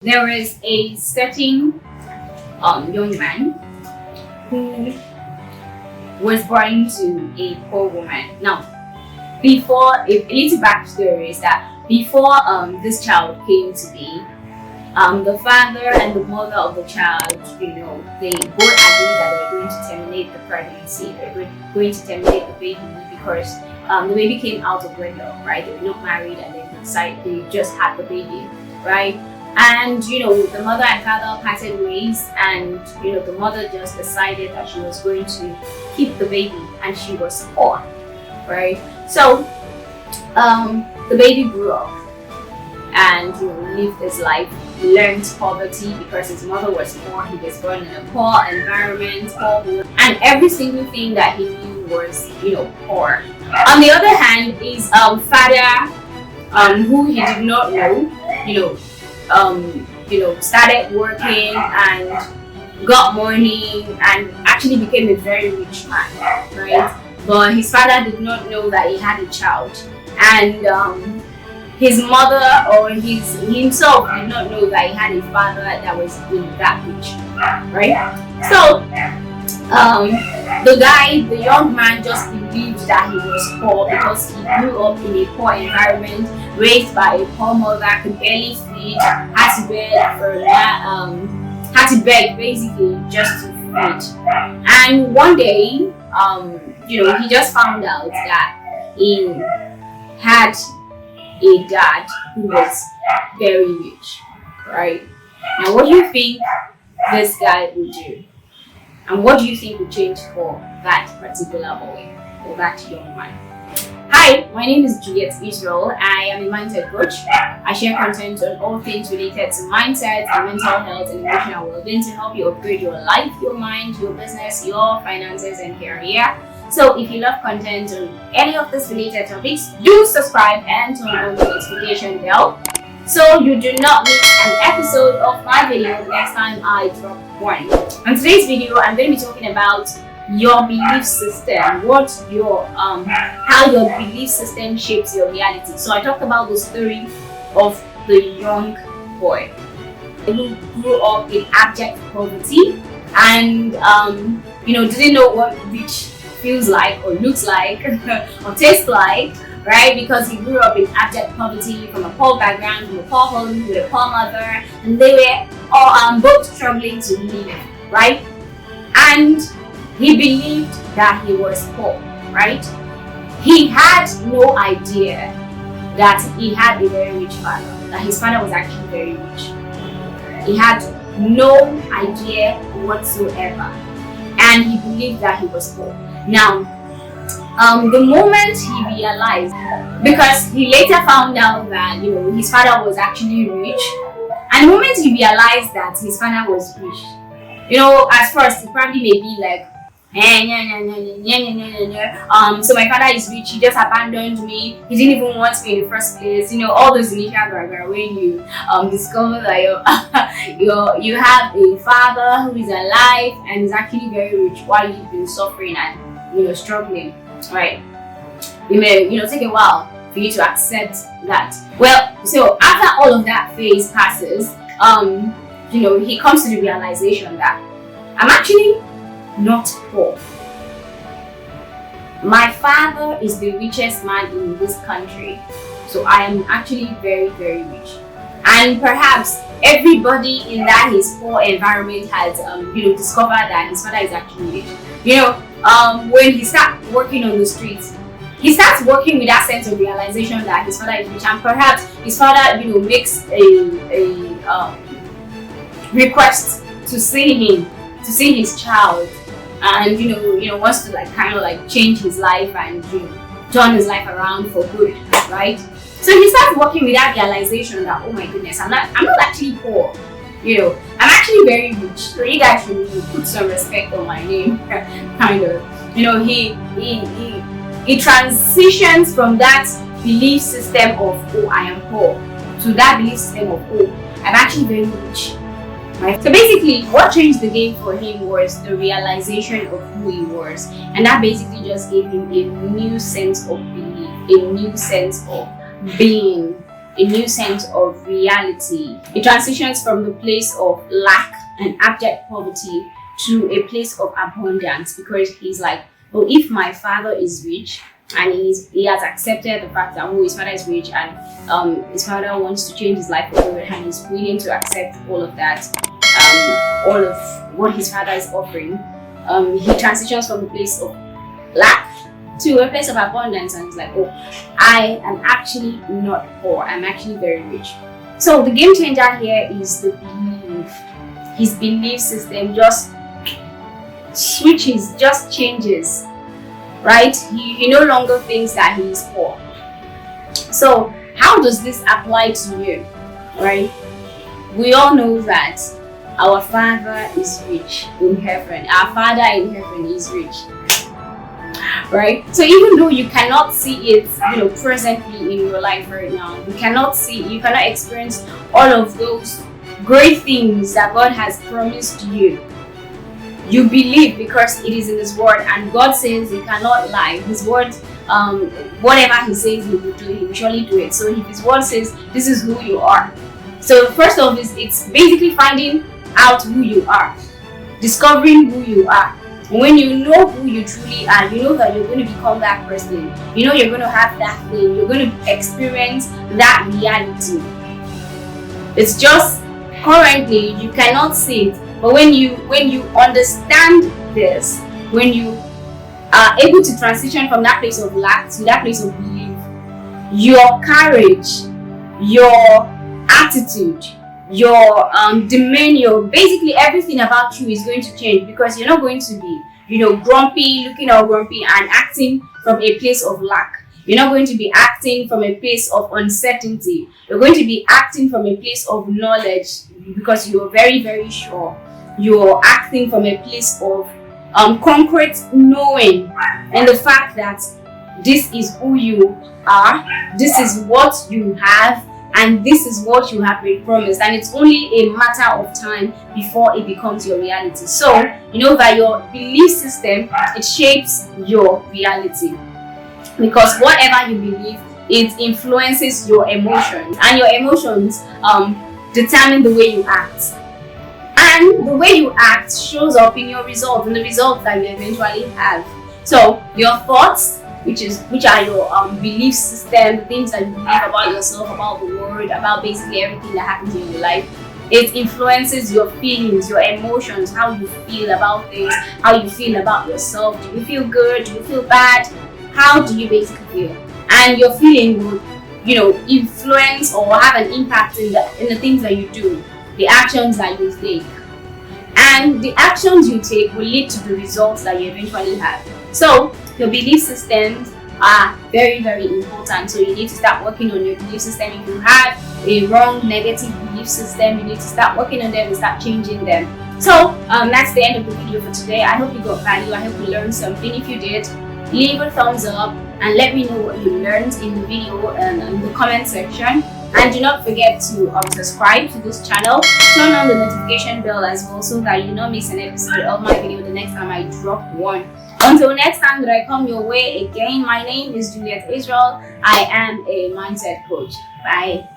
There is a certain young man who was born to a poor woman. Now, before a little backstory is that before this child came to be, the father and the mother of the child, they both agreed that they were going to terminate the pregnancy. They were going to terminate the baby because the baby came out of wedlock, right? They were not married, and they just had the baby, right? And the mother and father parted ways, and the mother just decided that she was going to keep the baby, and she was poor, right? So the baby grew up and lived his life, learned poverty because his mother was poor. He was born in a poor environment, and every single thing that he knew was poor. On the other hand, his father, who he did not know, started working and got money and actually became a very rich man, right? But his father did not know that he had a child, and his mother or himself did not know that he had a father that was that rich, right? So the young man just believed that he was poor because he grew up in a poor environment, raised by a poor mother, could barely feed, had to beg basically just to feed. And one day, he just found out that he had a dad who was very rich, right? Now, what do you think this guy would do? And what do you think would change for that particular boy or that young man? Hi, my name is 𝐓𝐡𝐞 I am a mindset coach. I share content on all things related to mindset and mental health and emotional well-being to help you upgrade your life, your mind, your business, your finances, and career. So if you love content on any of these related topics, do subscribe and turn on the notification bell so you do not miss an episode of my video the next time I drop one. In today's video, I'm going to be talking about your belief system, how your belief system shapes your reality. So I talked about the story of the young boy who grew up in abject poverty and didn't know what rich feels like or looks like or tastes like, right? Because he grew up in abject poverty, from a poor background, from a poor home, with a poor mother, and they were all both struggling to live, right? And he believed that he was poor, right? He had no idea that he had a very rich father, that his father was actually very rich. He had no idea whatsoever, and he believed that he was poor. Now, the moment he realized, because he later found out that his father was actually rich, and the moment he realized that his father was rich, at first he probably may be like, so my father is rich, he just abandoned me, he didn't even want me in the first place, all those initial when you discover that you have a father who is alive and is actually very rich while you've been suffering and struggling, right? It may take a while for you to accept that. Well, so after all of that phase passes, he comes to the realization that I'm actually not poor. My father is the richest man in this country, so I am actually very, very rich. And perhaps everybody in that his poor environment has discovered that his father is actually rich. When he starts working on the streets, he starts working with that sense of realization that his father is rich, and perhaps his father makes a request to see his child, and wants to change his life and turn his life around for good, right? So he starts working with that realization that, oh my goodness, I'm not actually poor, I'm actually very rich, so you guys should put some respect on my name. Kind of, he transitions from that belief system of, oh, I am poor, to that belief system of, oh, I'm actually very rich. Right? So basically, what changed the game for him was the realization of who he was, and that basically just gave him a new sense of belief, a new sense of being, a new sense of reality. It transitions from the place of lack and abject poverty to a place of abundance, because he's like, well, if my father is rich and he has accepted the fact that, oh, his father is rich, and his father wants to change his life forward, and he's willing to accept all of that, all of what his father is offering, he transitions from the place of lack to a place of abundance, and he's like, oh, I am actually not poor, I'm actually very rich. So the game changer here is the belief. His belief system just switches, just changes, right? He no longer thinks that he is poor. So how does this apply to you, right? We all know that our Father is rich in heaven. Our Father in heaven is rich, right? So even though you cannot see it, presently in your life right now, you cannot experience all of those great things that God has promised you. You believe because it is in His word, and God says He cannot lie. His word, whatever He says He will do, He will surely do it. So if His word says this is who you are, so first of all, it's basically finding out who you are, discovering who you are. When you know who you truly are, you know that you're going to become that person. You know you're going to have that thing. You're going to experience that reality. It's just currently you cannot see it. But when you understand this, when you are able to transition from that place of lack to that place of belief, your courage, your attitude, your demeanor, basically everything about you is going to change, because you're not going to be, grumpy, looking all grumpy and acting from a place of lack. You're not going to be acting from a place of uncertainty. You're going to be acting from a place of knowledge, because you're very, very sure. You're acting from a place of concrete knowing, and the fact that this is who you are, this is what you have, and this is what you have been promised, and it's only a matter of time before it becomes your reality. So you know that your belief system, it shapes your reality, because whatever you believe, it influences your emotions, and your emotions determine the way you act. And the way you act shows up in your results, and the results that you eventually have. So your thoughts, which are your belief system, the things that you believe about yourself, about the world, about basically everything that happens in your life, it influences your feelings, your emotions, how you feel about things, how you feel about yourself. Do you feel good? Do you feel bad? How do you basically feel? And your feeling will, influence or have an impact in the things that you do, the actions that you take. And the actions you take will lead to the results that you eventually have. So your belief systems are very, very important. So you need to start working on your belief system. If you have a wrong, negative belief system, you need to start working on them and start changing them. So that's the end of the video for today. I hope you got value. I hope you learned something. If you did, leave a thumbs up and let me know what you learned in the video and in the comment section. And do not forget to subscribe to this channel, turn on the notification bell as well, so that you don't miss an episode of my video the next time I drop one. Until next time that I come your way again, my name is Juliet Israel. I am a mindset coach. Bye.